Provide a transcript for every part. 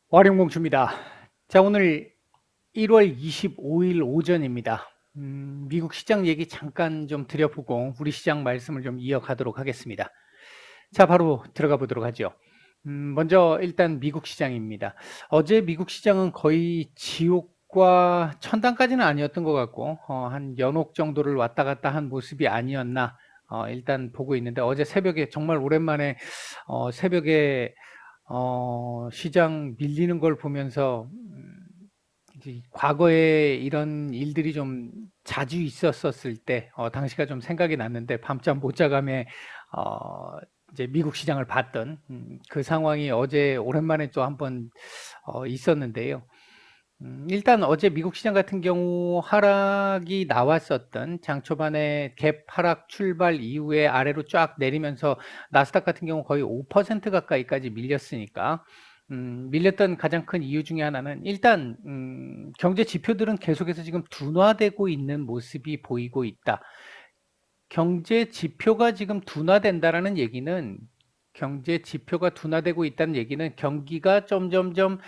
와룡공주입니다. 자, 오늘 1월 25일 오전입니다. 미국 시장 얘기 잠깐 좀 드려보고 우리 시장 말씀을 좀 이어가도록 하겠습니다. 자, 바로 들어가 보도록 하죠. 먼저 일단 미국 시장입니다. 어제 미국 시장은 거의 지옥과 천당까지는 아니었던 것 같고 한 연옥 정도를 왔다 갔다 한 모습이 아니었나 일단 보고 있는데, 어제 새벽에 정말 오랜만에 새벽에 시장 밀리는 걸 보면서 이제 과거에 이런 일들이 좀 자주 있었을 때 당시가 좀 생각이 났는데, 밤잠 못 자감에 어, 이제 미국 시장을 봤던 그 상황이 어제 오랜만에 또 한번 있었는데요. 일단 어제 미국 시장 같은 경우 하락이 나왔었던, 장 초반에 갭 하락 출발 이후에 아래로 쫙 내리면서 나스닥 같은 경우 거의 5% 가까이까지 밀렸으니까, 밀렸던 가장 큰 이유 중에 하나는 일단 경제 지표들은 계속해서 지금 둔화되고 있는 모습이 보이고 있다. 경제 지표가 지금 둔화된다라는 얘기는, 경제 지표가 둔화되고 있다는 얘기는 경기가 점점점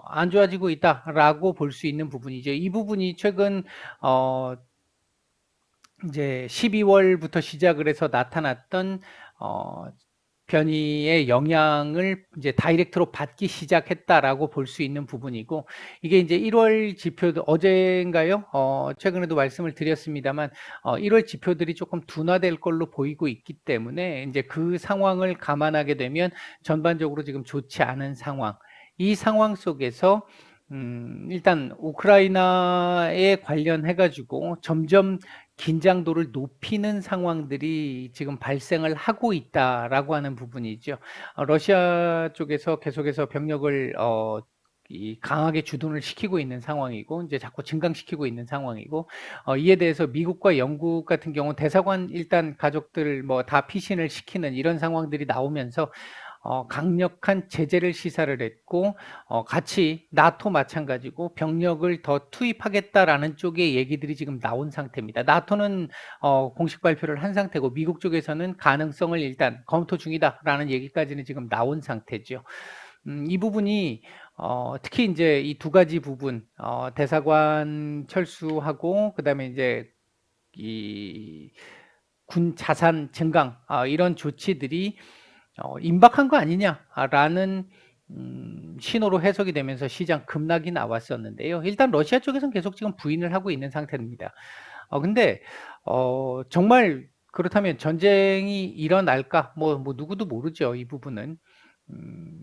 안 좋아지고 있다라고 볼 수 있는 부분이죠. 이 부분이 최근 어 이제 12월부터 시작을 해서 나타났던 어 변이의 영향을 이제 다이렉트로 받기 시작했다라고 볼 수 있는 부분이고, 이게 이제 1월 지표도 어제인가요? 최근에도 말씀을 드렸습니다만 1월 지표들이 조금 둔화될 걸로 보이고 있기 때문에 이제 그 상황을 감안하게 되면 전반적으로 지금 좋지 않은 상황. 이 상황 속에서 일단 우크라이나에 관련해 가지고 점점 긴장도를 높이는 상황들이 지금 발생을 하고 있다라고 하는 부분이죠. 러시아 쪽에서 계속해서 병력을 강하게 주둔을 시키고 있는 상황이고, 이제 자꾸 증강시키고 있는 상황이고, 이에 대해서 미국과 영국 같은 경우 대사관 일단 가족들 뭐 다 피신을 시키는 이런 상황들이 나오면서 강력한 제재를 시사를 했고, 같이 나토 마찬가지고 병력을 더 투입하겠다라는 쪽의 얘기들이 지금 나온 상태입니다. 나토는 공식 발표를 한 상태고, 미국 쪽에서는 가능성을 일단 검토 중이다라는 얘기까지는 지금 나온 상태죠. 이 부분이 특히 이제 이 두 가지 부분, 대사관 철수하고 그다음에 이제 이 군 자산 증강, 이런 조치들이 임박한 거 아니냐라는 신호로 해석이 되면서 시장 급락이 나왔었는데요. 일단 러시아 쪽에서는 계속 지금 부인을 하고 있는 상태입니다. 근데 정말 그렇다면 전쟁이 일어날까? 뭐 누구도 모르죠, 이 부분은. 음,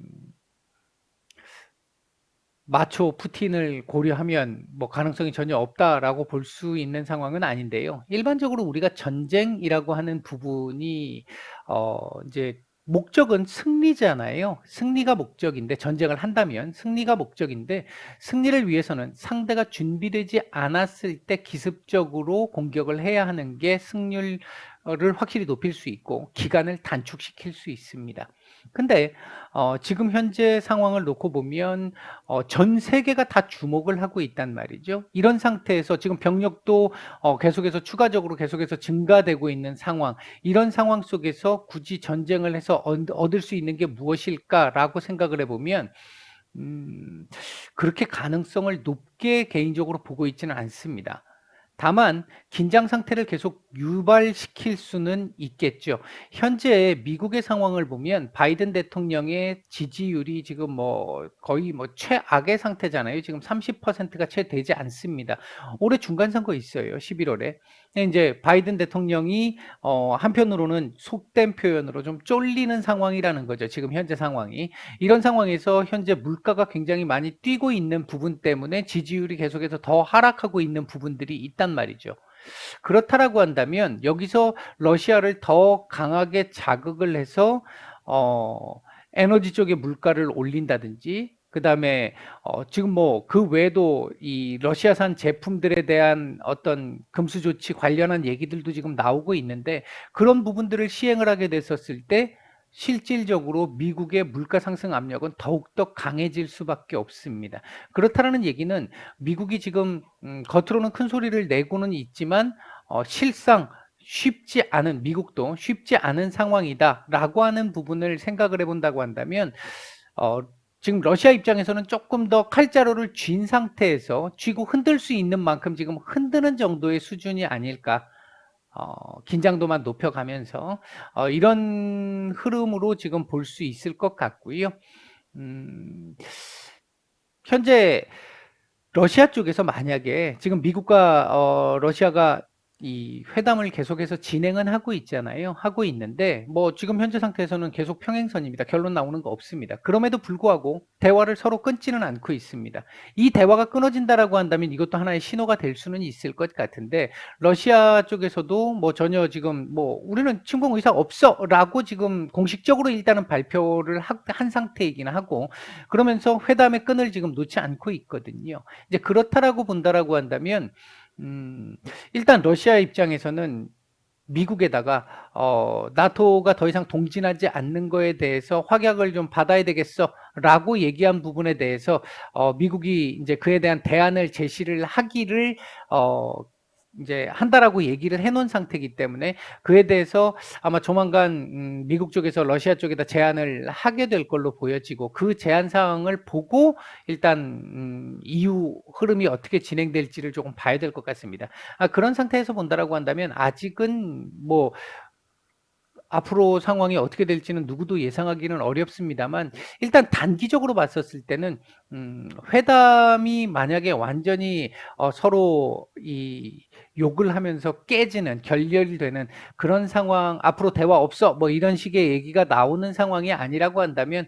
마초 푸틴을 고려하면 뭐 가능성이 전혀 없다라고 볼 수 있는 상황은 아닌데요. 일반적으로 우리가 전쟁이라고 하는 부분이 이제 목적은 승리잖아요. 승리가 목적인데, 전쟁을 한다면 승리가 목적인데, 승리를 위해서는 상대가 준비되지 않았을 때 기습적으로 공격을 해야 하는 게 승률을 확실히 높일 수 있고 기간을 단축시킬 수 있습니다. 근데 지금 현재 상황을 놓고 보면 전 세계가 다 주목을 하고 있단 말이죠. 이런 상태에서 지금 병력도 계속해서 추가적으로 계속해서 증가되고 있는 상황, 이런 상황 속에서 굳이 전쟁을 해서 얻을 수 있는 게 무엇일까라고 생각을 해보면 그렇게 가능성을 높게 개인적으로 보고 있지는 않습니다. 다만 긴장 상태를 계속 유발시킬 수는 있겠죠. 현재 미국의 상황을 보면 바이든 대통령의 지지율이 지금 뭐 거의 뭐 최악의 상태잖아요. 지금 30%가 채 되지 않습니다. 올해 중간 선거 있어요. 11월에. 이제 바이든 대통령이 한편으로는 속된 표현으로 좀 쫄리는 상황이라는 거죠. 지금 현재 상황이. 이런 상황에서 현재 물가가 굉장히 많이 뛰고 있는 부분 때문에 지지율이 계속해서 더 하락하고 있는 부분들이 있단 말이죠. 그렇다라고 한다면 여기서 러시아를 더 강하게 자극을 해서 에너지 쪽의 물가를 올린다든지, 그다음에 지금 뭐 그 외에도 이 러시아산 제품들에 대한 어떤 금수 조치 관련한 얘기들도 지금 나오고 있는데, 그런 부분들을 시행을 하게 됐었을 때 실질적으로 미국의 물가 상승 압력은 더욱더 강해질 수밖에 없습니다. 그렇다라는 얘기는 미국이 지금 겉으로는 큰 소리를 내고는 있지만 실상 쉽지 않은 미국도 쉽지 않은 상황이다라고 하는 부분을 생각을 해 본다고 한다면 어 지금 러시아 입장에서는 조금 더 칼자루를 쥔 상태에서 쥐고 흔들 수 있는 만큼 지금 흔드는 정도의 수준이 아닐까. 긴장도만 높여가면서 이런 흐름으로 지금 볼 수 있을 것 같고요. 음 현재 러시아 쪽에서 만약에 지금 미국과 러시아가 이 회담을 계속해서 진행은 하고 있잖아요. 하고 있는데 뭐 지금 현재 상태에서는 계속 평행선입니다. 결론 나오는 거 없습니다. 그럼에도 불구하고 대화를 서로 끊지는 않고 있습니다. 이 대화가 끊어진다라고 한다면 이것도 하나의 신호가 될 수는 있을 것 같은데 러시아 쪽에서도 뭐 전혀 지금 뭐 "우리는 침공 의사 없어."라고 지금 공식적으로 일단은 발표를 한 상태이긴 하고 그러면서 회담의 끈을 지금 놓지 않고 있거든요. 이제 그렇다라고 본다라고 한다면 음 일단 러시아 입장에서는 미국에다가 "나토가 더 이상 동진하지 않는 거에 대해서 확약을 좀 받아야 되겠어."라고 얘기한 부분에 대해서 미국이 인제 그에 대한 대안을 제시를 하기를 어 인제 한다라고 얘기를 해 놓은 상태이기 때문에 그에 대해서 아마 조만간 미국 쪽에서 러시아 쪽에다 제안을 하게 될 걸로 보여지고 그 제안 사항을 보고 일단 이후 흐름이 어떻게 진행될지를 조금 봐야 될 것 같습니다. 그런 상태에서 본다라고 한다면 아직은 뭐 앞으로 상황이 어떻게 될지는 누구도 예상하기는 어렵습니다만 일단 단기적으로 봤었을 때는 회담이 만약에 완전히 서로 이 욕을 하면서 깨지는 결렬되는 그런 상황 '앞으로 대화 없어.' 뭐 이런 식의 얘기가 나오는 상황이 아니라고 한다면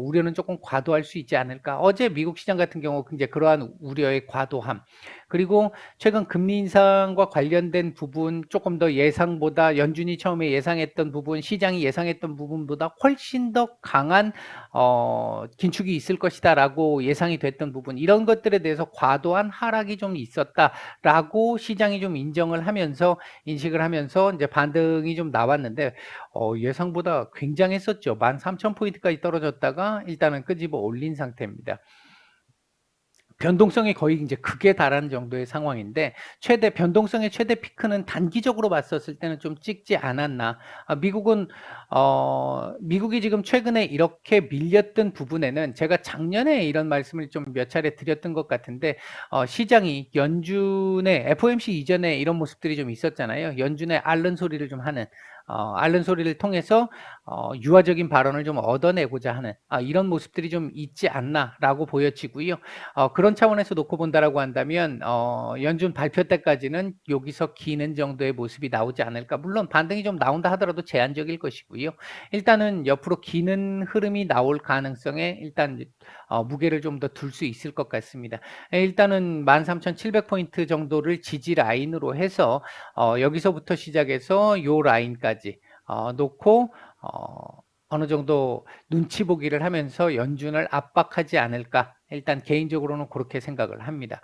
우려는 조금 과도할 수 있지 않을까. 어제 미국 시장 같은 경우 이제 그러한 우려의 과도함 그리고 최근 금리 인상과 관련된 부분 조금 더 예상보다 연준이 처음에 예상했던 부분, 시장이 예상했던 부분보다 훨씬 더 강한 긴축이 있을 것이다라고 예상이 됐던 부분 이런 것들에 대해서 과도한 하락이 좀 있었다라고 시장이 좀 인정을 하면서 인식을 하면서 이제 반등이 좀 나왔는데 예상보다 굉장했었죠. 13,000 포인트까지 떨어졌다가 일단은 끄집어 올린 상태입니다. 변동성이 거의 인제 극에 달하는 정도의 상황인데 변동성의 최대 피크는 단기적으로 봤었을 때는 좀 찍지 않았나. 미국이 지금 최근에 이렇게 밀렸던 부분에는 제가 작년에 이런 말씀을 좀 몇 차례 드렸던 것 같은데 시장이 연준의 FOMC 이전에 이런 모습들이 좀 있었잖아요. 연준의 앓는 소리를 좀 하는 앓는 소리를 통해서 유화적인 발언을 좀 얻어내고자 하는 이런 모습들이 좀 있지 않나라고 보여지고요. 그런 차원에서 놓고 본다라고 한다면 연준 발표 때까지는 여기서 기는 정도의 모습이 나오지 않을까. 물론 반등이 좀 나온다 하더라도 제한적일 것이고요. 일단은 옆으로 기는 흐름이 나올 가능성에 일단 무게를 좀 더 둘 수 있을 것 같습니다. 일단은 13,700 포인트 정도를 지지 라인으로 해서 여기서부터 시작해서 요 라인까지 놓고 어느 정도 눈치 보기를 하면서 연준을 압박하지 않을까. 일단 개인적으로는 그렇게 생각을 합니다.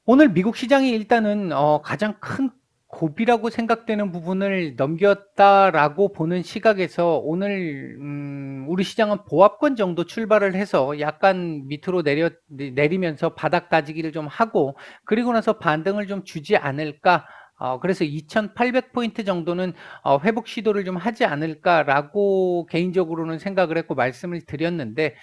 오늘 미국 시장이 일단은 가장 큰 고비라고 생각되는 부분을 넘겼다라고 보는 시각에서 오늘 우리 시장은 보합권 정도 출발을 해서 약간 밑으로 내리면서 바닥 다지기를 좀 하고 그리고 나서 반등을 좀 주지 않을까. 그래서 2,800 포인트 정도는 회복 시도를 좀 하지 않을까라고 개인적으로는 생각을 했고 말씀을 드렸는데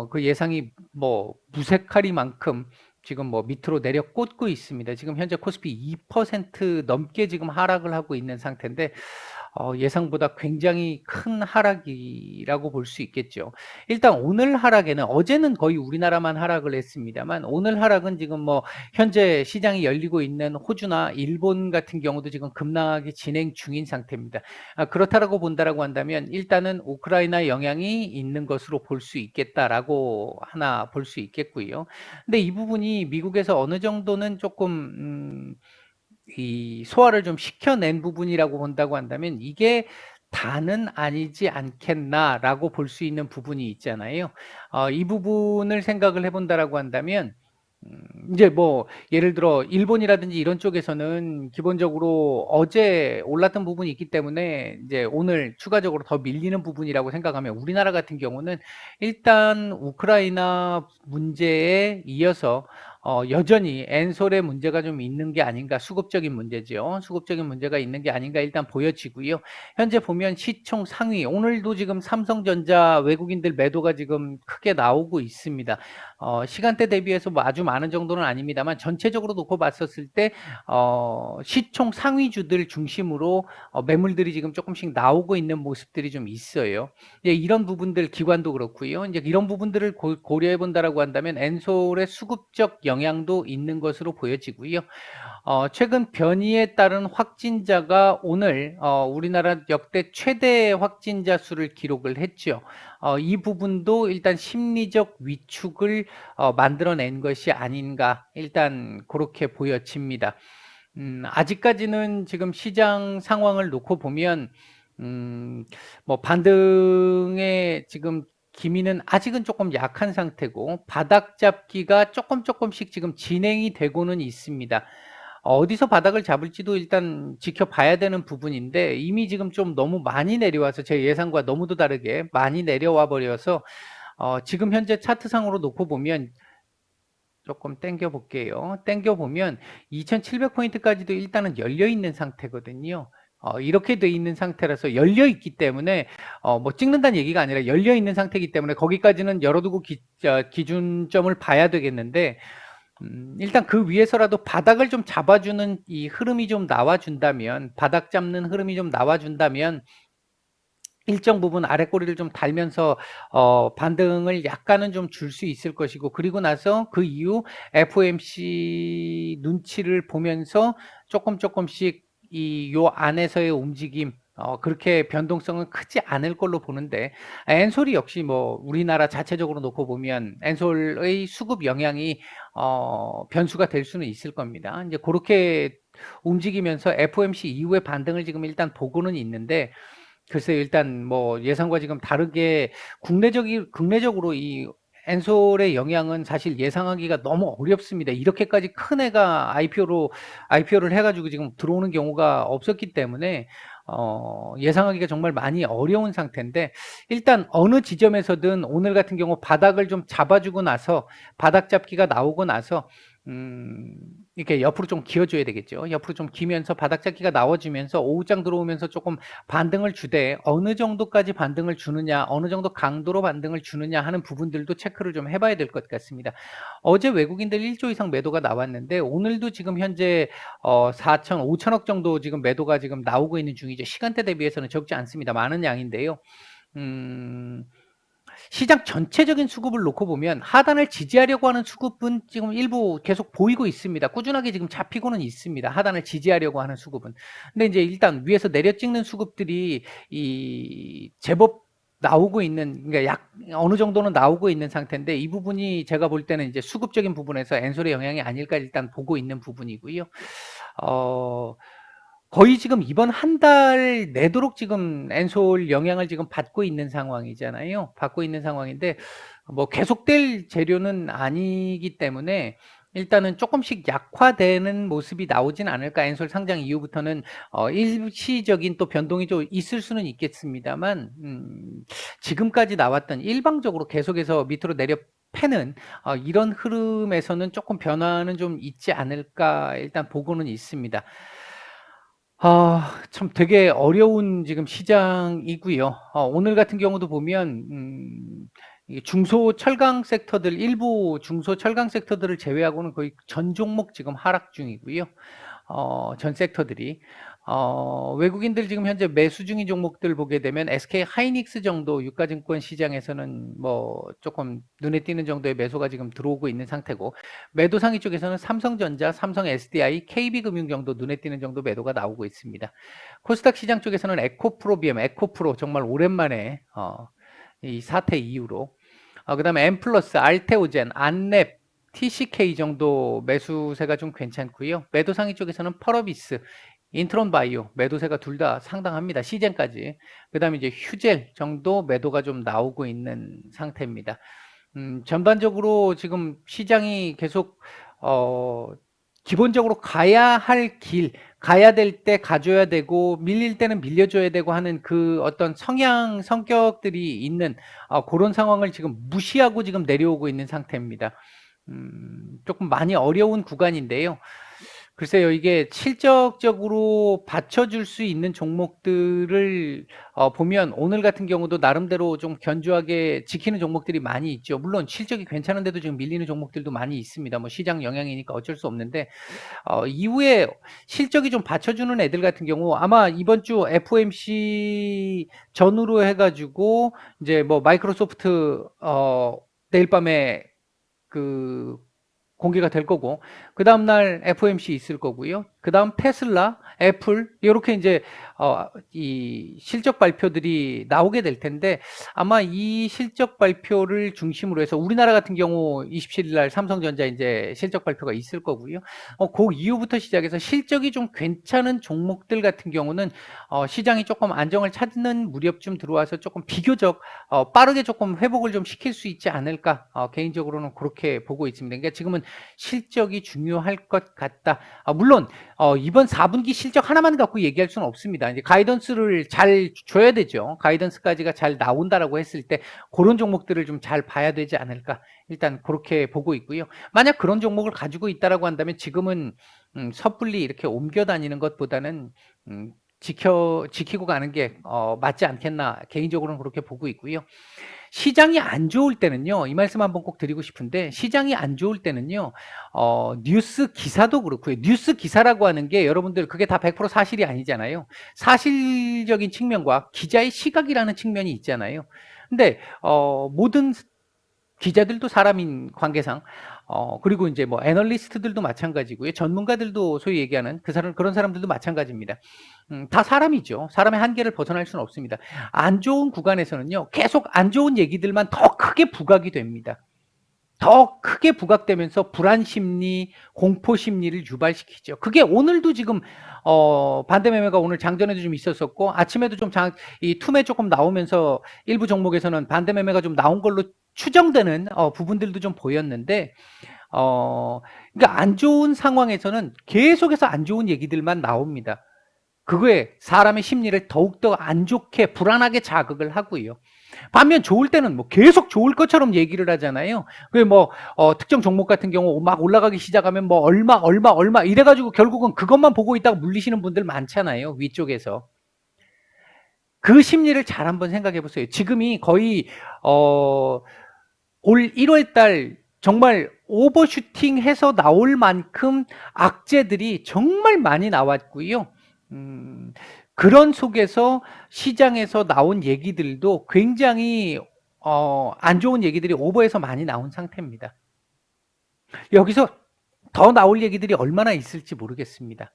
그 예상이 뭐 무색하리만큼 지금 뭐 밑으로 내려 꽂고 있습니다. 지금 현재 코스피 2% 넘게 지금 하락을 하고 있는 상태인데 예상보다 굉장히 큰 하락이라고 볼 수 있겠죠. 일단 오늘 하락에는 어제는 거의 우리나라만 하락을 했습니다만 오늘 하락은 지금 뭐 현재 시장이 열리고 있는 호주나 일본 같은 경우도 지금 급락이 진행 중인 상태입니다. 그렇다라고 본다라고 한다면 일단은 우크라이나 영향이 있는 것으로 볼 수 있겠다라고 하나 볼 수 있겠고요. 근데 이 부분이 미국에서 어느 정도는 조금 이 소화를 좀 시켜낸 부분이라고 본다고 한다면 '이게 다는 아니지 않겠나.'라고 볼 수 있는 부분이 있잖아요. 이 부분을 생각을 해 본다라고 한다면 인제 뭐 예를 들어 일본이라든지 이런 쪽에서는 기본적으로 어제 올랐던 부분이 있기 때문에 인제 오늘 추가적으로 더 밀리는 부분이라고 생각하면 우리나라 같은 경우는 일단 우크라이나 문제에 이어서 여전히 엔솔의 문제가 좀 있는 게 아닌가, 수급적인 문제죠. 수급적인 문제가 있는 게 아닌가 일단 보여지고요. 현재 보면 시총 상위, 오늘도 지금 삼성전자 외국인들 매도가 지금 크게 나오고 있습니다. 시간대 대비해서 뭐 아주 많은 정도는 아닙니다만 전체적으로 놓고 봤었을 때 시총 상위주들 중심으로 매물들이 지금 조금씩 나오고 있는 모습들이 좀 있어요. 이제 이런 부분들 기관도 그렇고요. 이제 이런 부분들을 고려해 본다라고 한다면 엔솔의 수급적 영향도 있는 것으로 보여지고요. 최근 변이에 따른 확진자가 오늘 우리나라 역대 최대 확진자 수를 기록을 했죠. 이 부분도 일단 심리적 위축을 만들어낸 것이 아닌가 일단 그렇게 보여집니다. 아직까지는 지금 시장 상황을 놓고 보면 뭐 반등의 지금 기미는 아직은 조금 약한 상태고 바닥 잡기가 조금씩 지금 진행이 되고는 있습니다. 어디서 바닥을 잡을지도 일단 지켜봐야 되는 부분인데 이미 지금 좀 너무 많이 내려와서 제 예상과 너무도 다르게 많이 내려와 버려서 지금 현재 차트상으로 놓고 보면 조금 당겨 볼게요. 당겨 보면 2,700포인트까지도 일단은 열려 있는 상태거든요. 이렇게 돼 있는 상태라서 열려 있기 때문에 뭐 찍는다는 얘기가 아니라 열려 있는 상태이기 때문에 거기까지는 열어두고 기준점을 봐야 되겠는데 일단 그 위에서라도 바닥을 좀 잡아주는 이 흐름이 좀 나와준다면 바닥 잡는 흐름이 좀 나와준다면 일정 부분 아래 꼬리를 좀 달면서 반등을 약간은 좀 줄 수 있을 것이고 그리고 나서 그 이후 FOMC 눈치를 보면서 조금씩 이 요 안에서의 움직임 그렇게 변동성은 크지 않을 걸로 보는데 엔솔이 역시 뭐 우리나라 자체적으로 놓고 보면 엔솔의 수급 영향이 변수가 될 수는 있을 겁니다. 이제 그렇게 움직이면서 FOMC 이후의 반등을 지금 일단 보고는 있는데 글쎄요. 일단 뭐 예상과 지금 다르게 국내적으로 이 엔솔의 영향은 사실 예상하기가 너무 어렵습니다. 이렇게까지 큰 애가 IPO를 해 가지고 지금 들어오는 경우가 없었기 때문에 예상하기가 정말 많이 어려운 상태인데 일단 어느 지점에서든 오늘 같은 경우 바닥을 좀 잡아주고 나서 바닥 잡기가 나오고 나서 이렇게 옆으로 좀 기어줘야 되겠죠. 옆으로 좀 기면서 바닥 잡기가 나와주면서 오후장 들어오면서 조금 반등을 주되 어느 정도까지 반등을 주느냐, 어느 정도 강도로 반등을 주느냐 하는 부분들도 체크를 좀 해봐야 될 것 같습니다. 어제 외국인들 1조 이상 매도가 나왔는데 오늘도 지금 현재 4천, 5천억 정도 지금 매도가 지금 나오고 있는 중이죠. 시간대 대비해서는 적지 않습니다. 많은 양인데요. 음, 시장 전체적인 수급을 놓고 보면 하단을 지지하려고 하는 수급은 지금 일부 계속 보이고 있습니다. 꾸준하게 지금 잡히고는 있습니다. 하단을 지지하려고 하는 수급은. 근데 이제 일단 위에서 내려 찍는 수급들이 제법 나오고 있는, 그러니까 어느 정도는 나오고 있는 상태인데 이 부분이 제가 볼 때는 이제 수급적인 부분에서 엔솔의 영향이 아닐까 일단 보고 있는 부분이고요. 거의 지금 이번 한 달 내도록 지금 엔솔 영향을 지금 받고 있는 상황이잖아요. 받고 있는 상황인데 뭐 계속될 재료는 아니기 때문에 일단은 조금씩 약화되는 모습이 나오진 않을까. 엔솔 상장 이후부터는 일시적인 또 변동이 좀 있을 수는 있겠습니다만 지금까지 나왔던 일방적으로 계속해서 밑으로 내려 패는 이런 흐름에서는 조금 변화는 좀 있지 않을까 일단 보고는 있습니다. 참 되게 어려운 지금 시장이고요. 오늘 같은 경우도 보면 이 중소철강 섹터들 일부 중소철강 섹터들을 제외하고는 거의 전 종목 지금 하락 중이고요. 전 섹터들이 외국인들 지금 현재 매수 중인 종목들 보게 되면 SK 하이닉스 정도 유가증권 시장에서는 뭐 조금 눈에 띄는 정도의 매수가 지금 들어오고 있는 상태고 매도 상위 쪽에서는 삼성전자, 삼성 SDI, KB금융 정도 눈에 띄는 정도 매도가 나오고 있습니다. 코스닥 시장 쪽에서는 에코프로비엠, 에코프로 정말 오랜만에 이 사태 이후로 그다음에 엠플러스, 알테오젠, 안랩, TCK 정도 매수세가 좀 괜찮고요. 매도 상위 쪽에서는 펄어비스, 인트론바이오 매도세가 둘 다 상당합니다. 시젠까지. 그다음에 이제 휴젤 정도 매도가 좀 나오고 있는 상태입니다. 전반적으로 지금 시장이 계속 기본적으로 가야 할 길, 가야 될 때 가줘야 되고 밀릴 때는 밀려줘야 되고 하는 그 어떤 성격들이 있는 그런 상황을 지금 무시하고 지금 내려오고 있는 상태입니다. 조금 많이 어려운 구간인데요. 글쎄요, 이게 실적적으로 받쳐줄 수 있는 종목들을 보면 오늘 같은 경우도 나름대로 좀 견조하게 지키는 종목들이 많이 있죠. 물론 실적이 괜찮은데도 지금 밀리는 종목들도 많이 있습니다. 뭐 시장 영향이니까 어쩔 수 없는데 이후에 실적이 좀 받쳐주는 애들 같은 경우 아마 이번 주 FOMC 전후로 해가지고 이제 뭐 마이크로소프트 내일 밤에 그 공개가 될 거고, 그 다음날 FOMC 있을 거고요. 그 다음 테슬라, 애플, 이렇게 이제, 이 실적 발표들이 나오게 될 텐데, 아마 이 실적 발표를 중심으로 해서 우리나라 같은 경우 27일 날 삼성전자 이제 실적 발표가 있을 거고요. 그 이후부터 시작해서 실적이 좀 괜찮은 종목들 같은 경우는, 시장이 조금 안정을 찾는 무렵쯤 들어와서 조금 비교적, 빠르게 조금 회복을 좀 시킬 수 있지 않을까, 개인적으로는 그렇게 보고 있습니다. 그러니까 지금은 실적이 중요할 것 같다. 물론 이번 4분기 실적 하나만 갖고 얘기할 수는 없습니다. 이제 가이던스를 잘 줘야 되죠. 가이던스까지가 잘 나온다라고 했을 때 그런 종목들을 좀 잘 봐야 되지 않을까. 일단 그렇게 보고 있고요. 만약 그런 종목을 가지고 있다라고 한다면 지금은 섣불리 이렇게 옮겨 다니는 것보다는 지키고 가는 게 맞지 않겠나. 개인적으로는 그렇게 보고 있고요. 시장이 안 좋을 때는요, 이 말씀 한번 꼭 드리고 싶은데, 시장이 안 좋을 때는요, 뉴스 기사도 그렇고요. 뉴스 기사라고 하는 게 여러분들 그게 다 100% 사실이 아니잖아요. 사실적인 측면과 기자의 시각이라는 측면이 있잖아요. 근데, 모든 기자들도 사람인 관계상, 그리고 이제 뭐 애널리스트들도 마찬가지고요. 전문가들도 소위 얘기하는 그런 사람들도 마찬가지입니다. 다 사람이죠. 사람의 한계를 벗어날 수는 없습니다. 안 좋은 구간에서는요, 계속 안 좋은 얘기들만 더 크게 부각이 됩니다. 더 크게 부각되면서 불안 심리, 공포 심리를 유발시키죠. 그게 오늘도 지금 반대 매매가 오늘 장전에도 좀 있었었고 아침에도 좀 이 툼에 조금 나오면서 일부 종목에서는 반대 매매가 좀 나온 걸로 추정되는 부분들도 좀 보였는데 그러니까 안 좋은 상황에서는 계속해서 안 좋은 얘기들만 나옵니다. 그거에 사람의 심리를 더욱더 안 좋게 불안하게 자극을 하고요. 반면 좋을 때는 뭐 계속 좋을 것처럼 얘기를 하잖아요. 그 뭐 특정 종목 같은 경우 막 올라가기 시작하면 뭐 얼마 이래가지고 결국은 그것만 보고 있다가 물리시는 분들 많잖아요. 위쪽에서. 그 심리를 잘 한번 생각해 보세요. 지금이 거의 올 1월 달 정말 오버슈팅해서 나올 만큼 악재들이 정말 많이 나왔고요. 그런 속에서 시장에서 나온 얘기들도 굉장히 안 좋은 얘기들이 오버해서 많이 나온 상태입니다. 여기서 더 나올 얘기들이 얼마나 있을지 모르겠습니다.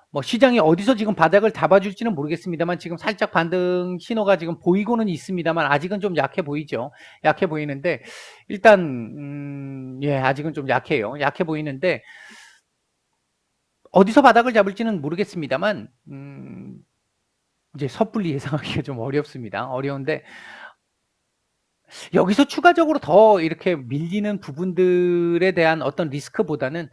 뭐 시장이 어디서 지금 바닥을 잡아줄지는 모르겠습니다만 지금 살짝 반등 신호가 지금 보이고는 있습니다만 아직은 좀 약해 보이죠. 약해 보이는데 일단 예, 아직은 좀 약해요. 약해 보이는데 어디서 바닥을 잡을지는 모르겠습니다만 이제 섣불리 예상하기가 좀 어렵습니다. 어려운데 여기서 추가적으로 더 이렇게 밀리는 부분들에 대한 어떤 리스크보다는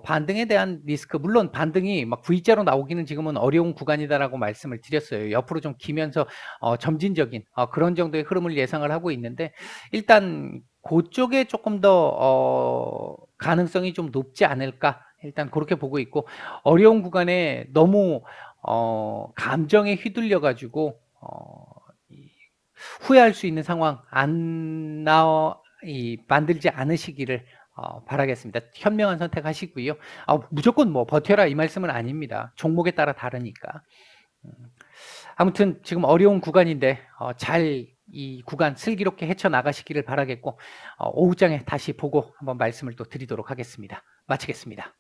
반등에 대한 리스크, 물론 반등이 막 V자로 나오기는 지금은 어려운 구간이다라고 말씀을 드렸어요. 옆으로 좀 기면서 점진적인 그런 정도의 흐름을 예상을 하고 있는데 일단 그쪽에 조금 더 가능성이 좀 높지 않을까, 일단 그렇게 보고 있고, 어려운 구간에 너무 감정에 휘둘려 가지고 후회할 수 있는 상황 만들지 않으시기를 바라겠습니다. 현명한 선택하시고요. 무조건 뭐 버텨라 이 말씀은 아닙니다. 종목에 따라 다르니까. 아무튼 지금 어려운 구간인데 잘 이 구간 슬기롭게 헤쳐나가시기를 바라겠고 오후장에 다시 보고 한번 말씀을 또 드리도록 하겠습니다. 마치겠습니다.